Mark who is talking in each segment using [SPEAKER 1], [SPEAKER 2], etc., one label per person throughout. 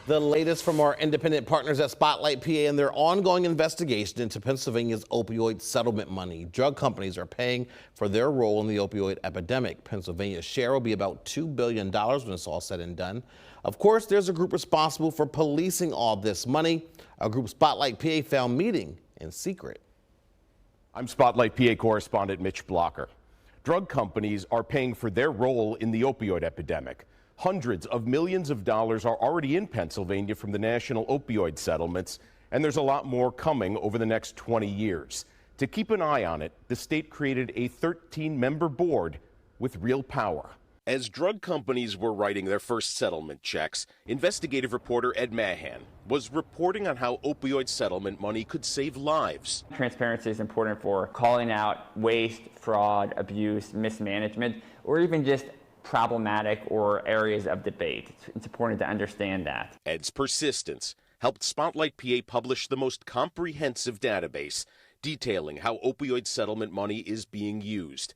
[SPEAKER 1] The latest from our independent partners at Spotlight PA and their ongoing investigation into Pennsylvania's opioid settlement money. Drug companies are paying for their role in the opioid epidemic. Pennsylvania's share will be about $2 billion when it's all said and done. Of course, there's a group responsible for policing all this money. A group Spotlight PA found meeting in secret.
[SPEAKER 2] I'm Spotlight PA correspondent Mitch Blocker. Drug companies are paying for their role in the opioid epidemic. Hundreds of millions of dollars are already in Pennsylvania from the national opioid settlements, and there's a lot more coming over the next 20 years. To keep an eye on it, the state created a 13-member board with real power. As drug companies were writing their first settlement checks, investigative reporter Ed Mahan was reporting on how opioid settlement money could save lives.
[SPEAKER 3] Transparency is important for calling out waste, fraud, abuse, mismanagement, or even just problematic or areas of debate. It's important to understand that.
[SPEAKER 2] Ed's persistence helped Spotlight PA publish the most comprehensive database detailing how opioid settlement money is being used.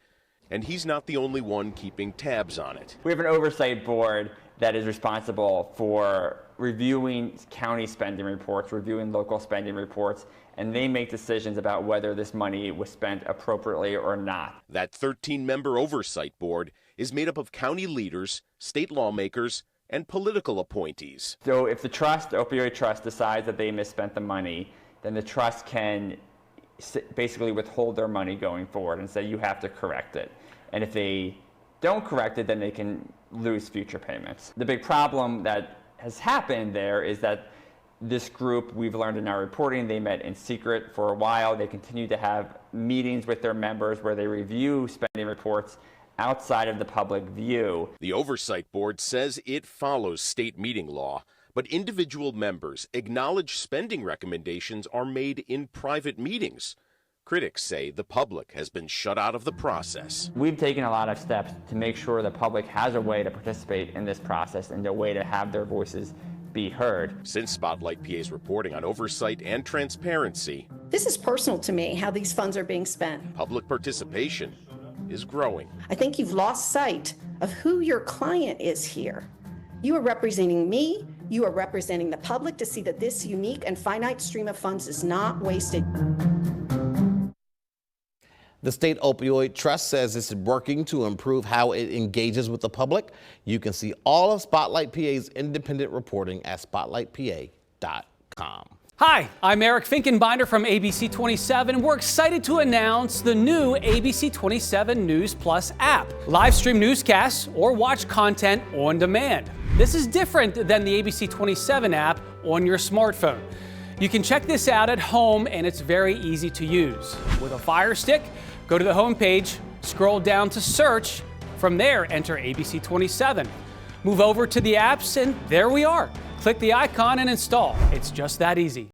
[SPEAKER 2] And he's not the only one keeping tabs on it.
[SPEAKER 3] We have an oversight board that is responsible for reviewing county spending reports, reviewing local spending reports, and they make decisions about whether this money was spent appropriately or not.
[SPEAKER 2] That 13-member oversight board is made up of county leaders, state lawmakers, and political appointees.
[SPEAKER 3] So if the opioid trust, decides that they misspent the money, then the trust can basically withhold their money going forward and say you have to correct it. And if they don't correct it, then they can lose future payments. The big problem that has happened there is that this group, we've learned in our reporting, they met in secret for a while. They continue to have meetings with their members where they review spending reports outside of the public view.
[SPEAKER 2] The Oversight Board says it follows state meeting law, but individual members acknowledge spending recommendations are made in private meetings. Critics say the public has been shut out of the process.
[SPEAKER 3] We've taken a lot of steps to make sure the public has a way to participate in this process and a way to have their voices be heard.
[SPEAKER 2] Since Spotlight PA's reporting on oversight and transparency,
[SPEAKER 4] this is personal to me, how these funds are being spent.
[SPEAKER 2] Public participation is growing.
[SPEAKER 4] I think you've lost sight of who your client is here. You are representing me. You are representing the public to see that this unique and finite stream of funds is not wasted.
[SPEAKER 1] The state opioid trust says it's working to improve how it engages with the public. You can see all of Spotlight PA's independent reporting at spotlightpa.com.
[SPEAKER 5] Hi, I'm Eric Finkenbinder from ABC 27, and we're excited to announce the new ABC 27 News Plus app. Live stream newscasts or watch content on demand. This is different than the ABC 27 app on your smartphone. You can check this out at home, and it's very easy to use. With a Fire Stick, go to the home page, scroll down to search. From there, enter ABC 27. Move over to the apps, and there we are. Click the icon and install. It's just that easy.